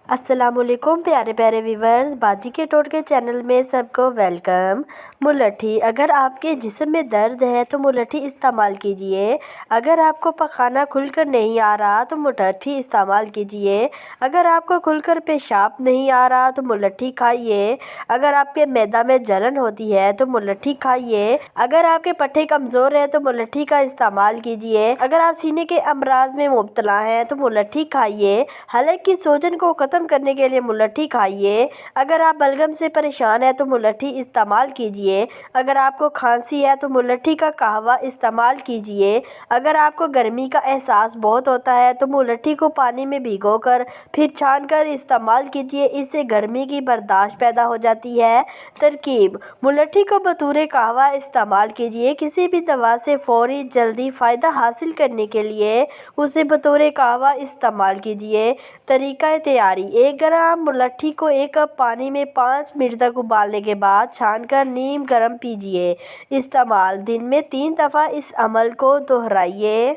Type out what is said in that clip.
السلام علیکم پیارے پیارے ویورز، باجی کے ٹوٹکے چینل میں سب کو ویلکم۔ ملٹھی، اگر آپ کے جسم میں درد ہے تو ملٹھی استعمال کیجئے۔ اگر آپ کو پخانہ کھل کر نہیں آ رہا تو ملٹھی استعمال کیجئے۔ اگر آپ کو کھل کر پیشاب نہیں آ رہا تو ملٹھی کھائیے۔ اگر آپ کے معدہ میں جلن ہوتی ہے تو ملٹھی کھائیے۔ اگر آپ کے پٹھے کمزور ہیں تو ملٹھی کا استعمال کیجئے۔ اگر آپ سینے کے امراض میں مبتلا ہیں تو ملٹھی کھائیے۔ حلق کی سوجن کو ختم کرنے کے لیے ملٹھی کھائیے۔ اگر آپ بلغم سے پریشان ہیں تو ملٹھی استعمال کیجئے۔ اگر آپ کو کھانسی ہے تو ملٹھی کا قہوہ استعمال کیجئے۔ اگر آپ کو گرمی کا احساس بہت ہوتا ہے تو ملٹھی کو پانی میں بھگو کر پھر چھان کر استعمال کیجئے، اس سے گرمی کی برداشت پیدا ہو جاتی ہے۔ ترکیب: ملٹھی کو بطور قہوہ استعمال کیجئے۔ کسی بھی دوا سے فوری جلدی فائدہ حاصل کرنے کے لیے اسے بطور قہوہ استعمال کیجئے۔ طریقہ تیاری: 1 گرام ملٹھی کو 1 کپ پانی میں 5 منٹ تک ابالنے کے بعد چھان کر نیم گرم پیجئے۔ استعمال: دن میں 3 دفعہ اس عمل کو دہرائیے۔